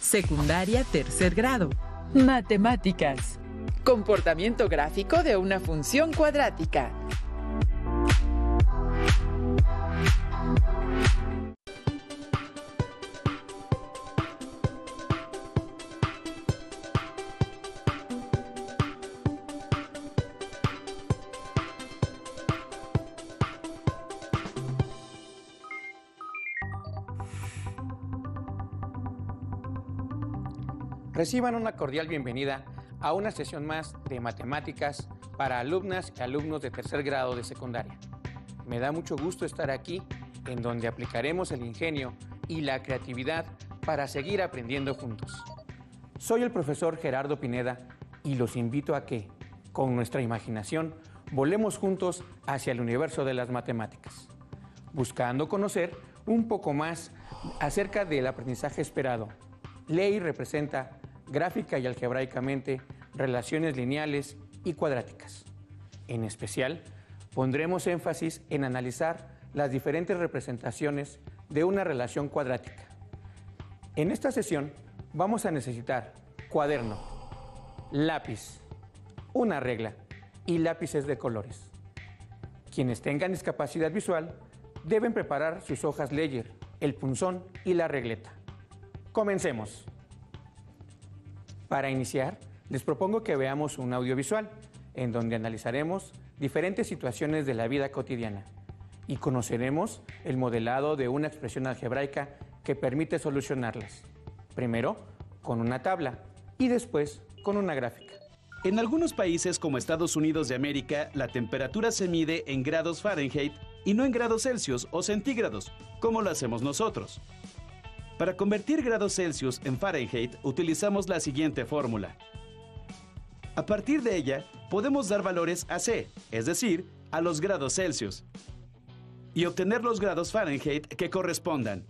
Secundaria tercer grado. Matemáticas. Comportamiento gráfico de una función cuadrática. Reciban una cordial bienvenida a una sesión más de matemáticas para alumnas y alumnos de tercer grado de secundaria. Me da mucho gusto estar aquí, en donde aplicaremos el ingenio y la creatividad para seguir aprendiendo juntos. Soy el profesor Gerardo Pineda y los invito a que, con nuestra imaginación, volemos juntos hacia el universo de las matemáticas, buscando conocer un poco más acerca del aprendizaje esperado. Ley representa gráfica y algebraicamente relaciones lineales y cuadráticas. En especial, pondremos énfasis en analizar las diferentes representaciones de una relación cuadrática. En esta sesión vamos a necesitar cuaderno, lápiz, una regla y lápices de colores. Quienes tengan discapacidad visual deben preparar sus hojas Ledger, el punzón y la regleta. Comencemos. Para iniciar, les propongo que veamos un audiovisual en donde analizaremos diferentes situaciones de la vida cotidiana y conoceremos el modelado de una expresión algebraica que permite solucionarlas. Primero, con una tabla y después con una gráfica. En algunos países como Estados Unidos de América, la temperatura se mide en grados Fahrenheit y no en grados Celsius o centígrados, como lo hacemos nosotros. Para convertir grados Celsius en Fahrenheit, utilizamos la siguiente fórmula. A partir de ella, podemos dar valores a C, es decir, a los grados Celsius, y obtener los grados Fahrenheit que correspondan.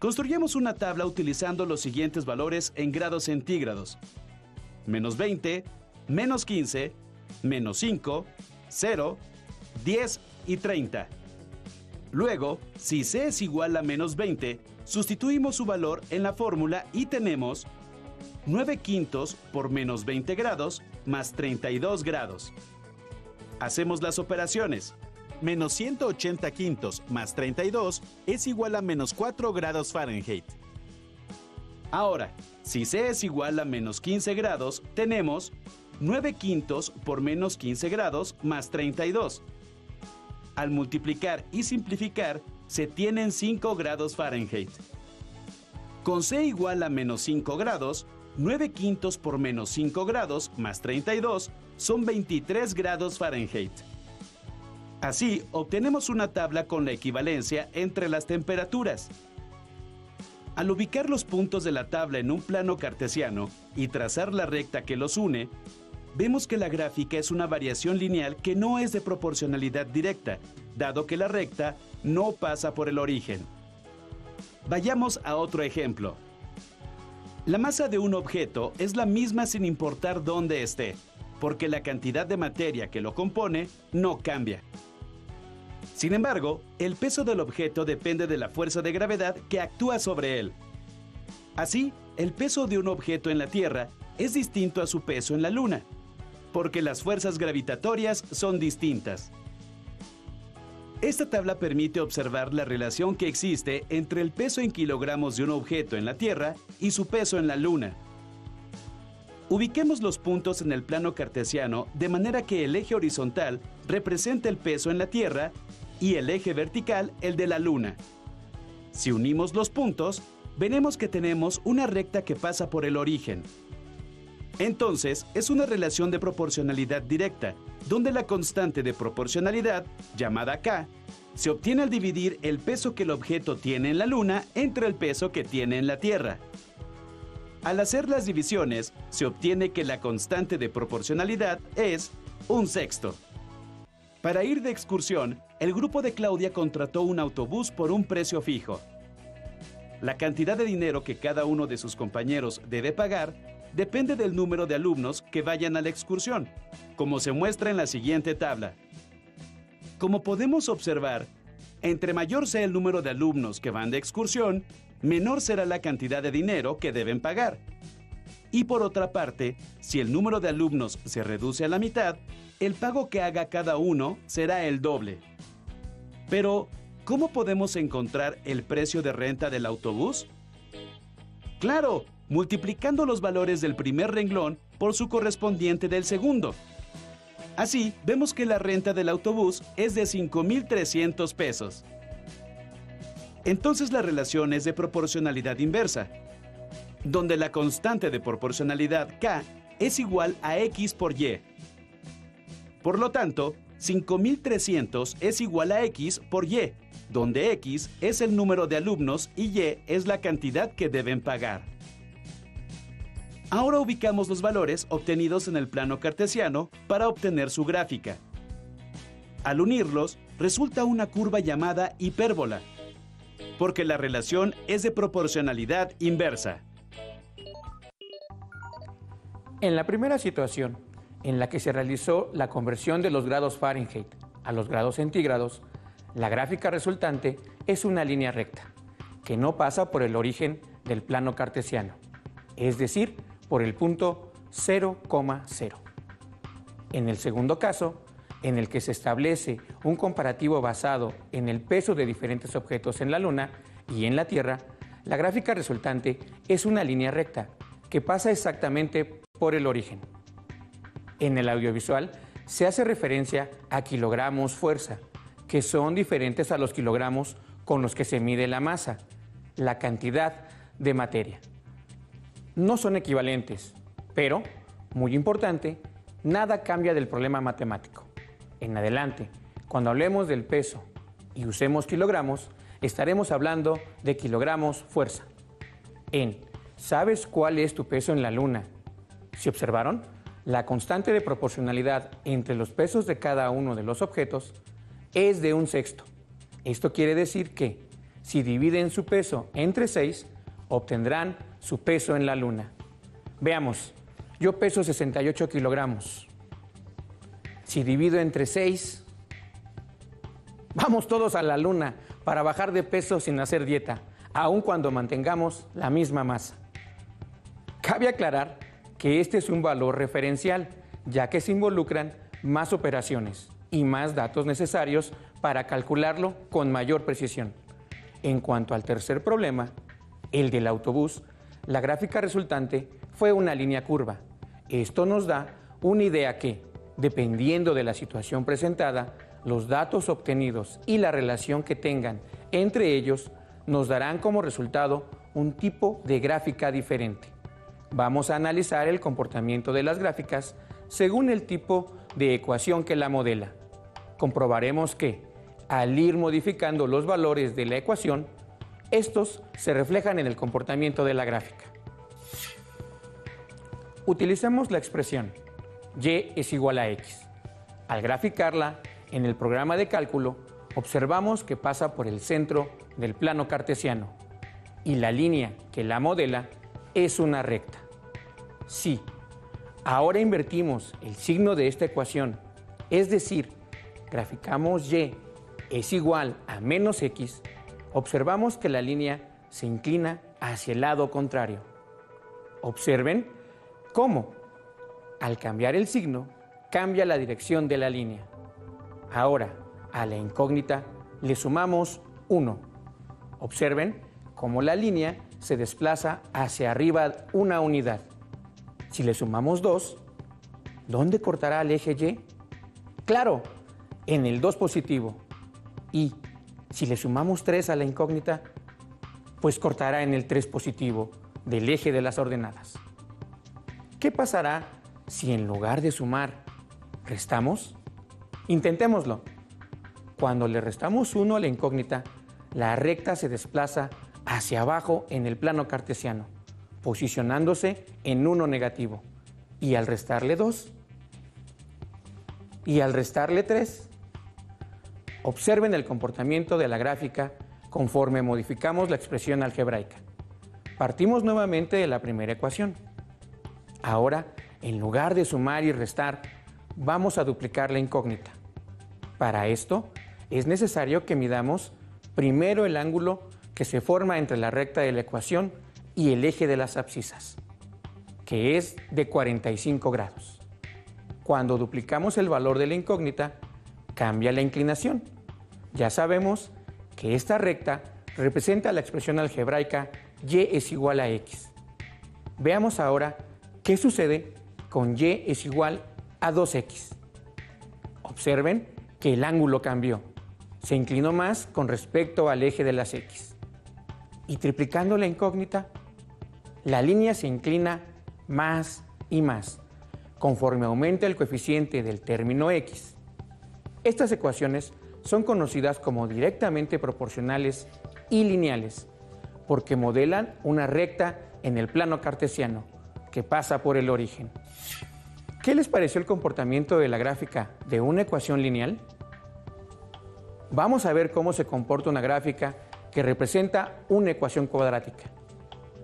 Construyamos una tabla utilizando los siguientes valores en grados centígrados: menos 20, menos 15, menos 5, 0, 10 y 30. Luego, si C es igual a menos 20, sustituimos su valor en la fórmula y tenemos 9 quintos por menos 20 grados más 32 grados. Hacemos las operaciones. Menos 180 quintos más 32 es igual a menos 4 grados Fahrenheit. Ahora, si C es igual a menos 15 grados, tenemos 9 quintos por menos 15 grados más 32. Al multiplicar y simplificar, se tienen 5 grados Fahrenheit. Con C igual a menos 5 grados, 9 quintos por menos 5 grados más 32 son 23 grados Fahrenheit. Así, obtenemos una tabla con la equivalencia entre las temperaturas. Al ubicar los puntos de la tabla en un plano cartesiano y trazar la recta que los une, vemos que la gráfica es una variación lineal que no es de proporcionalidad directa, dado que la recta no pasa por el origen. Vayamos a otro ejemplo. La masa de un objeto es la misma sin importar dónde esté, porque la cantidad de materia que lo compone no cambia. Sin embargo, el peso del objeto depende de la fuerza de gravedad que actúa sobre él. Así, el peso de un objeto en la Tierra es distinto a su peso en la Luna, porque las fuerzas gravitatorias son distintas. Esta tabla permite observar la relación que existe entre el peso en kilogramos de un objeto en la Tierra y su peso en la Luna. Ubiquemos los puntos en el plano cartesiano de manera que el eje horizontal represente el peso en la Tierra y el eje vertical el de la Luna. Si unimos los puntos, veremos que tenemos una recta que pasa por el origen. Entonces, es una relación de proporcionalidad directa, donde la constante de proporcionalidad, llamada K, se obtiene al dividir el peso que el objeto tiene en la Luna entre el peso que tiene en la Tierra. Al hacer las divisiones, se obtiene que la constante de proporcionalidad es 1/6. Para ir de excursión, el grupo de Claudia contrató un autobús por un precio fijo. La cantidad de dinero que cada uno de sus compañeros debe pagar depende del número de alumnos que vayan a la excursión, como se muestra en la siguiente tabla. Como podemos observar, Entre mayor sea el número de alumnos que van de excursión, menor será la cantidad de dinero que deben pagar. Y por otra parte, si el número de alumnos se reduce a la mitad, el pago que haga cada uno será el doble. Pero, ¿cómo podemos encontrar el precio de renta del autobús? ¡Claro! Multiplicando los valores del primer renglón por su correspondiente del segundo. Así, vemos que la renta del autobús es de 5,300 pesos. Entonces la relación es de proporcionalidad inversa, donde la constante de proporcionalidad K es igual a X por Y. Por lo tanto, 5,300 es igual a X por Y, donde X es el número de alumnos y Y es la cantidad que deben pagar. Ahora ubicamos los valores obtenidos en el plano cartesiano para obtener su gráfica. Al unirlos, resulta una curva llamada hipérbola, porque la relación es de proporcionalidad inversa. En la primera situación, en la que se realizó la conversión de los grados Fahrenheit a los grados centígrados, la gráfica resultante es una línea recta, que no pasa por el origen del plano cartesiano, es decir, por el punto 0,0. En el segundo caso, en el que se establece un comparativo basado en el peso de diferentes objetos en la Luna y en la Tierra, la gráfica resultante es una línea recta que pasa exactamente por el origen. En el audiovisual se hace referencia a kilogramos fuerza, que son diferentes a los kilogramos con los que se mide la masa, la cantidad de materia. No son equivalentes, pero, muy importante, nada cambia del problema matemático. En adelante, cuando hablemos del peso y usemos kilogramos, estaremos hablando de kilogramos fuerza. ¿Sabes cuál es tu peso en la Luna? ¿Se observaron? La constante de proporcionalidad entre los pesos de cada uno de los objetos es de 1/6. Esto quiere decir que, si dividen su peso entre 6, obtendrán su peso en la Luna. Veamos, yo peso 68 kilogramos. Si divido entre 6, vamos todos a la Luna para bajar de peso sin hacer dieta, aun cuando mantengamos la misma masa. Cabe aclarar que este es un valor referencial, ya que se involucran más operaciones y más datos necesarios para calcularlo con mayor precisión. En cuanto al tercer problema, el del autobús, la gráfica resultante fue una línea curva. Esto nos da una idea que, dependiendo de la situación presentada, los datos obtenidos y la relación que tengan entre ellos nos darán como resultado un tipo de gráfica diferente. Vamos a analizar el comportamiento de las gráficas según el tipo de ecuación que la modela. Comprobaremos que, al ir modificando los valores de la ecuación, estos se reflejan en el comportamiento de la gráfica. Utilicemos la expresión y es igual a x. Al graficarla en el programa de cálculo, observamos que pasa por el centro del plano cartesiano y la línea que la modela es una recta. Si ahora invertimos el signo de esta ecuación, es decir, graficamos y es igual a menos x, observamos que la línea se inclina hacia el lado contrario. Observen cómo, al cambiar el signo, cambia la dirección de la línea. Ahora, a la incógnita le sumamos 1. Observen cómo la línea se desplaza hacia arriba una unidad. Si le sumamos 2, ¿dónde cortará el eje Y? Claro, en el 2 positivo. Y si le sumamos 3 a la incógnita, pues cortará en el 3 positivo del eje de las ordenadas. ¿Qué pasará si en lugar de sumar, restamos? Intentémoslo. Cuando le restamos 1 a la incógnita, la recta se desplaza hacia abajo en el plano cartesiano, posicionándose en 1 negativo. Y al restarle 2, y al restarle 3, observen el comportamiento de la gráfica conforme modificamos la expresión algebraica. Partimos nuevamente de la primera ecuación. Ahora, en lugar de sumar y restar, vamos a duplicar la incógnita. Para esto, es necesario que midamos primero el ángulo que se forma entre la recta de la ecuación y el eje de las abscisas, que es de 45 grados. Cuando duplicamos el valor de la incógnita, cambia la inclinación. Ya sabemos que esta recta representa la expresión algebraica y es igual a x. Veamos ahora qué sucede con y es igual a 2x. Observen que el ángulo cambió. Se inclinó más con respecto al eje de las x. Y triplicando la incógnita, la línea se inclina más y más, conforme aumenta el coeficiente del término x. Estas ecuaciones son conocidas como directamente proporcionales y lineales, porque modelan una recta en el plano cartesiano que pasa por el origen. ¿Qué les pareció el comportamiento de la gráfica de una ecuación lineal? Vamos a ver cómo se comporta una gráfica que representa una ecuación cuadrática.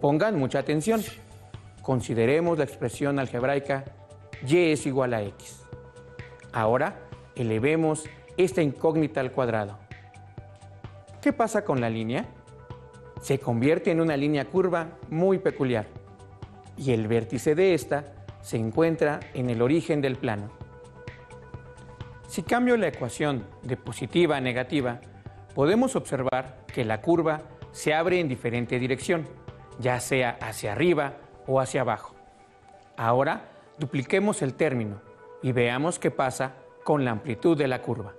Pongan mucha atención. Consideremos la expresión algebraica y es igual a x. Ahora elevemos esta incógnita al cuadrado. ¿Qué pasa con la línea? Se convierte en una línea curva muy peculiar y el vértice de esta se encuentra en el origen del plano. Si cambio la ecuación de positiva a negativa, podemos observar que la curva se abre en diferente dirección, ya sea hacia arriba o hacia abajo. Ahora dupliquemos el término y veamos qué pasa con la amplitud de la curva.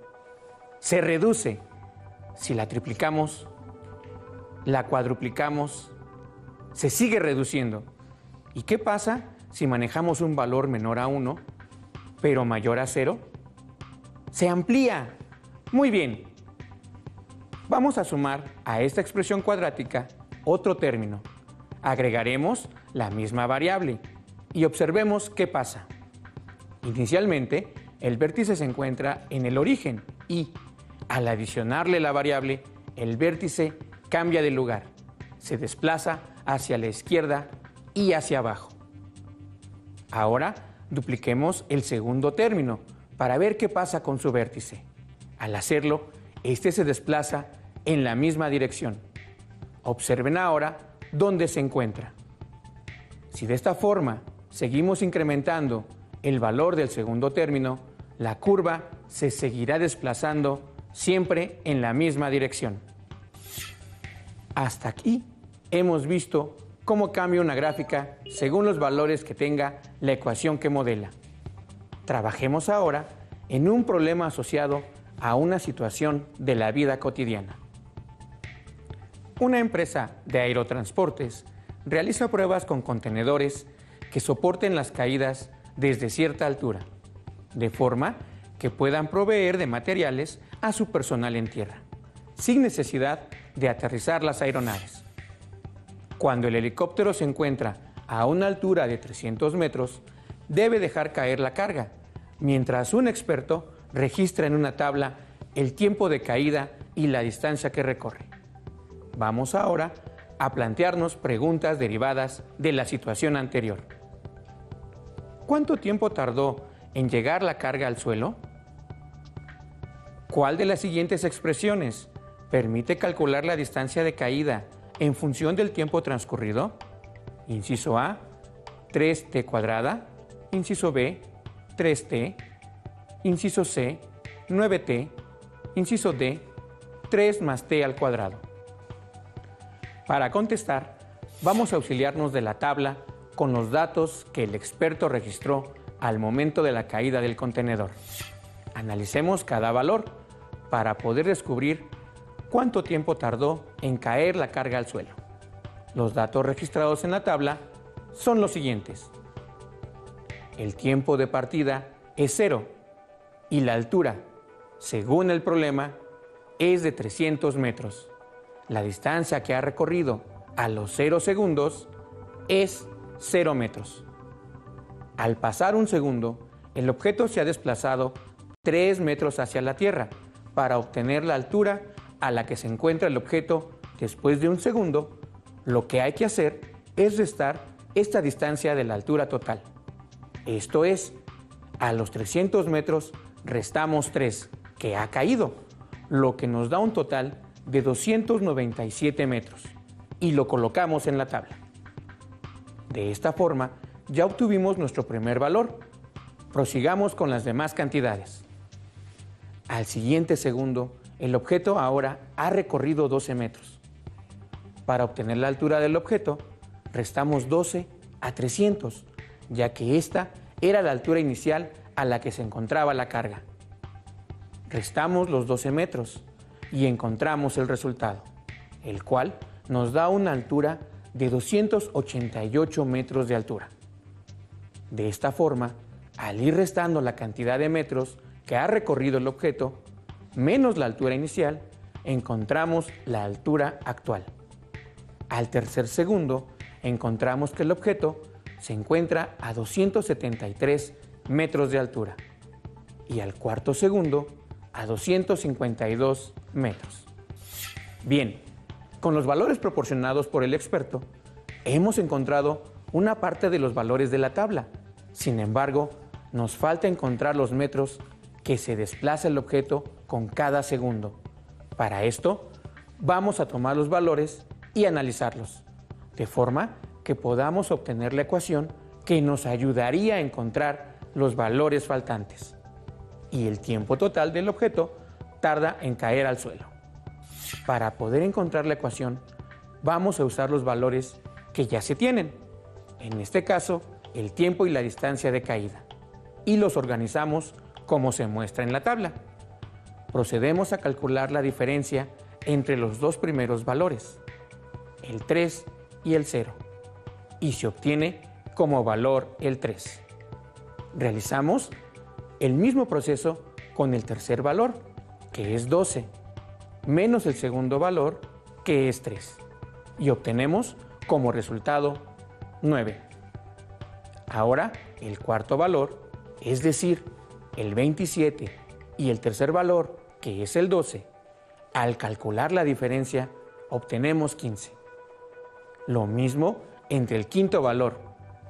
Se reduce. Si la triplicamos, la cuadruplicamos, se sigue reduciendo. ¿Y qué pasa si manejamos un valor menor a 1, pero mayor a 0? Se amplía. Muy bien. Vamos a sumar a esta expresión cuadrática otro término. Agregaremos la misma variable y observemos qué pasa. Inicialmente, el vértice se encuentra en el origen y, al adicionarle la variable, el vértice cambia de lugar. Se desplaza hacia la izquierda y hacia abajo. Ahora dupliquemos el segundo término para ver qué pasa con su vértice. Al hacerlo, este se desplaza en la misma dirección. Observen ahora dónde se encuentra. Si de esta forma seguimos incrementando el valor del segundo término, la curva se seguirá desplazando siempre en la misma dirección. Hasta aquí hemos visto cómo cambia una gráfica según los valores que tenga la ecuación que modela. Trabajemos ahora en un problema asociado a una situación de la vida cotidiana. Una empresa de aerotransportes realiza pruebas con contenedores que soporten las caídas desde cierta altura, de forma que puedan proveer de materiales a su personal en tierra, sin necesidad de aterrizar las aeronaves. Cuando el helicóptero se encuentra a una altura de 300 metros, debe dejar caer la carga, mientras un experto registra en una tabla el tiempo de caída y la distancia que recorre. Vamos ahora a plantearnos preguntas derivadas de la situación anterior. ¿Cuánto tiempo tardó en llegar la carga al suelo? ¿Cuál de las siguientes expresiones permite calcular la distancia de caída en función del tiempo transcurrido? Inciso A, 3t cuadrada. Inciso B, 3t. Inciso C, 9t. Inciso D, 3 más t al cuadrado. Para contestar, vamos a auxiliarnos de la tabla con los datos que el experto registró al momento de la caída del contenedor. Analicemos cada valor para poder descubrir cuánto tiempo tardó en caer la carga al suelo. Los datos registrados en la tabla son los siguientes. El tiempo de partida es 0 y la altura, según el problema, es de 300 metros. La distancia que ha recorrido a los 0 segundos es 0 metros. Al pasar un segundo, el objeto se ha desplazado 3 metros hacia la Tierra para obtener la altura a la que se encuentra el objeto después de un segundo. Lo que hay que hacer es restar esta distancia de la altura total. Esto es, a los 300 metros restamos 3, que ha caído, lo que nos da un total de 297 metros y lo colocamos en la tabla. De esta forma, ya obtuvimos nuestro primer valor. Prosigamos con las demás cantidades. Al siguiente segundo, el objeto ahora ha recorrido 12 metros. Para obtener la altura del objeto, restamos 12 a 300, ya que esta era la altura inicial a la que se encontraba la carga. Restamos los 12 metros y encontramos el resultado, el cual nos da una altura de 288 metros de altura. De esta forma, al ir restando la cantidad de metros que ha recorrido el objeto, menos la altura inicial, encontramos la altura actual. Al tercer segundo, encontramos que el objeto se encuentra a 273 metros de altura y al cuarto segundo a 252 metros. Bien, con los valores proporcionados por el experto, hemos encontrado una parte de los valores de la tabla. Sin embargo, nos falta encontrar los metros que se desplaza el objeto con cada segundo. Para esto, vamos a tomar los valores y analizarlos, de forma que podamos obtener la ecuación que nos ayudaría a encontrar los valores faltantes. Y el tiempo total del objeto tarda en caer al suelo. Para poder encontrar la ecuación, vamos a usar los valores que ya se tienen. En este caso, el tiempo y la distancia de caída. Y los organizamos como se muestra en la tabla. Procedemos a calcular la diferencia entre los dos primeros valores, el 3 y el 0, y se obtiene como valor el 3. Realizamos el mismo proceso con el tercer valor, que es 12, menos el segundo valor, que es 3, y obtenemos como resultado 9. Ahora, el cuarto valor, es decir, el 27, y el tercer valor, que es el 12, al calcular la diferencia, obtenemos 15. Lo mismo entre el quinto valor,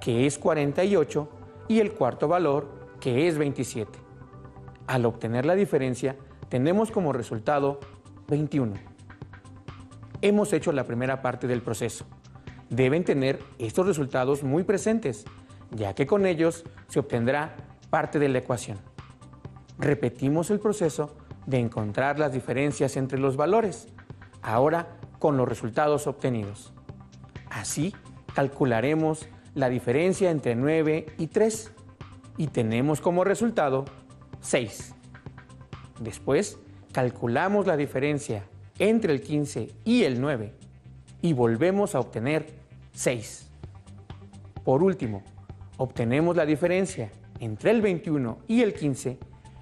que es 48, y el cuarto valor, que es 27. Al obtener la diferencia, tenemos como resultado 21. Hemos hecho la primera parte del proceso. Deben tener estos resultados muy presentes, ya que con ellos se obtendrá parte de la ecuación. Repetimos el proceso de encontrar las diferencias entre los valores, ahora con los resultados obtenidos. Así, calcularemos la diferencia entre 9 y 3 y tenemos como resultado 6. Después, calculamos la diferencia entre el 15 y el 9 y volvemos a obtener 6. Por último, obtenemos la diferencia entre el 21 y el 15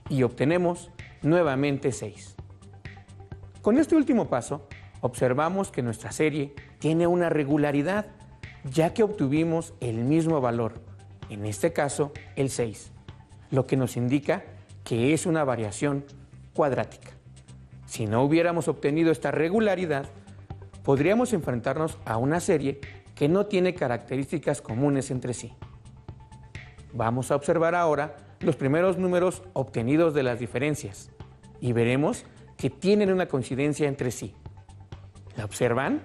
y obtenemos nuevamente 6. Con este último paso, observamos que nuestra serie tiene una regularidad, ya que obtuvimos el mismo valor, en este caso el 6, lo que nos indica que es una variación cuadrática. Si no hubiéramos obtenido esta regularidad, podríamos enfrentarnos a una serie que no tiene características comunes entre sí. Vamos a observar ahora los primeros números obtenidos de las diferencias y veremos que tienen una coincidencia entre sí. ¿La observan?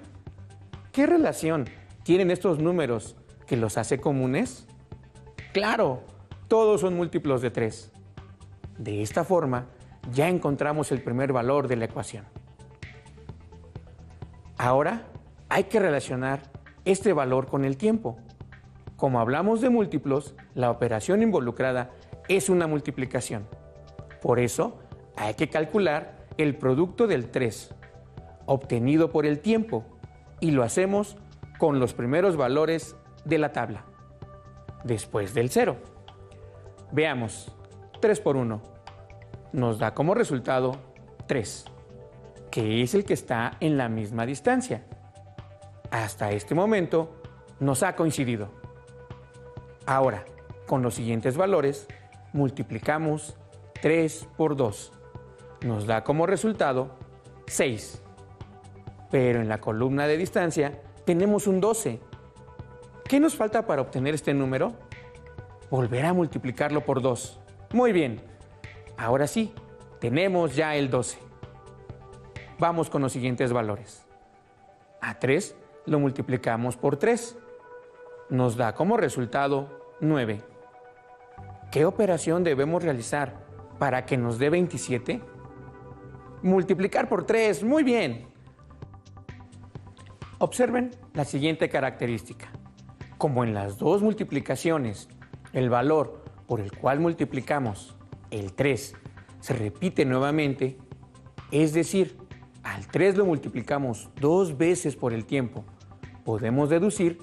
¿Qué relación tienen estos números que los hace comunes? ¡Claro! Todos son múltiplos de 3. De esta forma, ya encontramos el primer valor de la ecuación. Ahora, hay que relacionar este valor con el tiempo. Como hablamos de múltiplos, la operación involucrada es una multiplicación. Por eso, hay que calcular el producto del 3, obtenido por el tiempo, y lo hacemos con los primeros valores de la tabla, después del 0. Veamos, 3 por 1 nos da como resultado 3, que es el que está en la misma distancia. Hasta este momento nos ha coincidido. Ahora, con los siguientes valores, multiplicamos 3 por 2. Nos da como resultado 6. Pero en la columna de distancia tenemos un 12. ¿Qué nos falta para obtener este número? Volver a multiplicarlo por 2. Muy bien. Ahora sí, tenemos ya el 12. Vamos con los siguientes valores. A 3 lo multiplicamos por 3. Nos da como resultado 9. ¿Qué operación debemos realizar para que nos dé 27? Multiplicar por 3, muy bien. Observen la siguiente característica. Como en las dos multiplicaciones, el valor por el cual multiplicamos, el 3, se repite nuevamente, es decir, al 3 lo multiplicamos 2 veces por el tiempo, podemos deducir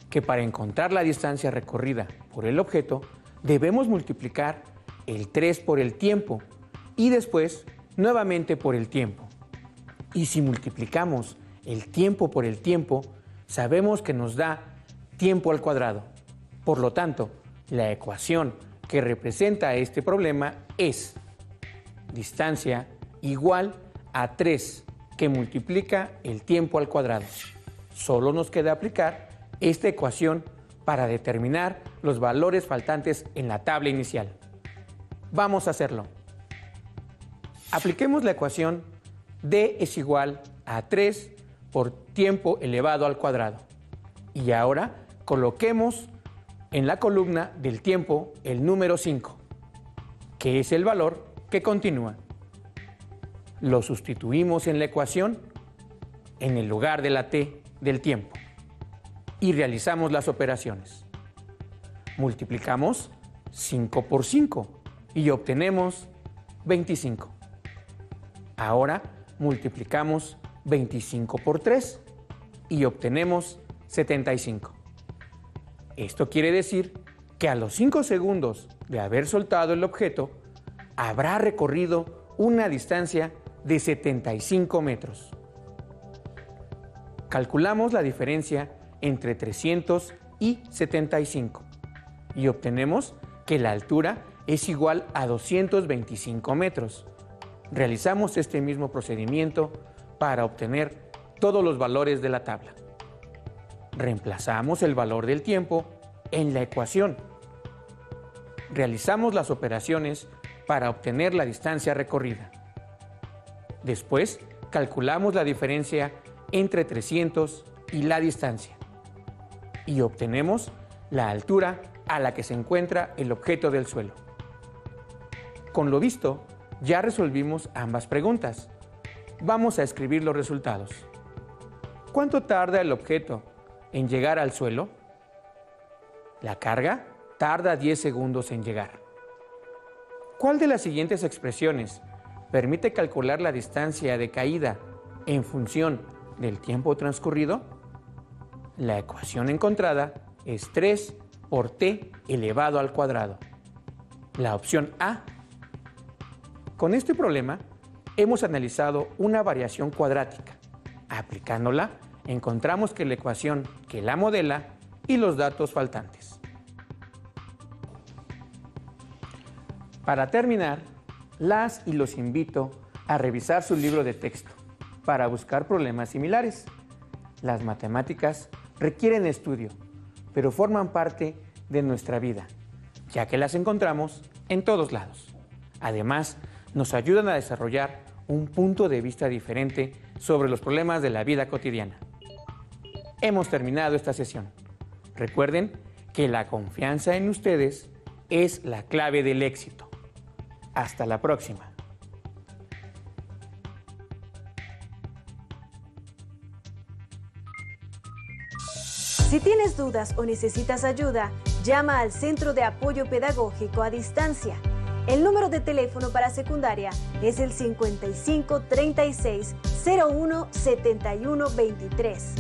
que para encontrar la distancia recorrida por el objeto, debemos multiplicar el 3 por el tiempo y después nuevamente por el tiempo. Y si multiplicamos el tiempo por el tiempo, sabemos que nos da tiempo al cuadrado. Por lo tanto, la ecuación que representa este problema es distancia igual a 3 que multiplica el tiempo al cuadrado. Solo nos queda aplicar esta ecuación para determinar los valores faltantes en la tabla inicial. Vamos a hacerlo. Apliquemos la ecuación D es igual a 3 por tiempo elevado al cuadrado. Y ahora coloquemos en la columna del tiempo el número 5, que es el valor que continúa. Lo sustituimos en la ecuación en el lugar de la t del tiempo y realizamos las operaciones. Multiplicamos 5 por 5 y obtenemos 25. Ahora multiplicamos 25 por 3 y obtenemos 75. Esto quiere decir que a los 5 segundos de haber soltado el objeto, habrá recorrido una distancia de 75 metros. Calculamos la diferencia entre 300 y 75 y obtenemos que la altura es igual a 225 metros. Realizamos este mismo procedimiento para obtener todos los valores de la tabla. Reemplazamos el valor del tiempo en la ecuación. Realizamos las operaciones para obtener la distancia recorrida. Después, calculamos la diferencia entre 300 y la distancia. Y obtenemos la altura a la que se encuentra el objeto del suelo. Con lo visto, ya resolvimos ambas preguntas. Vamos a escribir los resultados. ¿Cuánto tarda el objeto en llegar al suelo? La carga tarda 10 segundos en llegar. ¿Cuál de las siguientes expresiones permite calcular la distancia de caída en función del tiempo transcurrido? La ecuación encontrada es 3 por t elevado al cuadrado. La opción A. Con este problema hemos analizado una variación cuadrática. Aplicándola, encontramos que la ecuación que la modela y los datos faltantes. Para terminar, las y los invito a revisar su libro de texto para buscar problemas similares. Las matemáticas requieren estudio, pero forman parte de nuestra vida, ya que las encontramos en todos lados. Además, nos ayudan a desarrollar un punto de vista diferente sobre los problemas de la vida cotidiana. Hemos terminado esta sesión. Recuerden que la confianza en ustedes es la clave del éxito. Hasta la próxima. Si tienes dudas o necesitas ayuda, llama al Centro de Apoyo Pedagógico a Distancia. El número de teléfono para secundaria es el 55 36 01 71 23.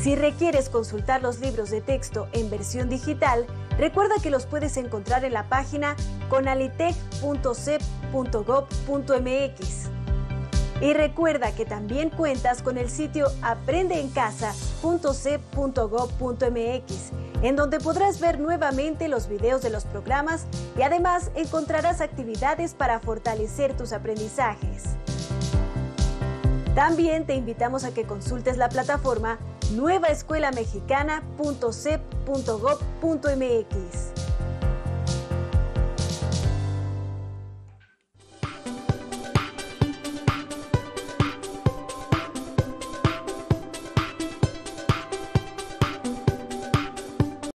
Si requieres consultar los libros de texto en versión digital, recuerda que los puedes encontrar en la página conalitec.cep.gov.mx. Y recuerda que también cuentas con el sitio aprendeencasa.cep.gov.mx, en donde podrás ver nuevamente los videos de los programas y además encontrarás actividades para fortalecer tus aprendizajes. También te invitamos a que consultes la plataforma nuevaescuelamexicana.cep.gov.mx.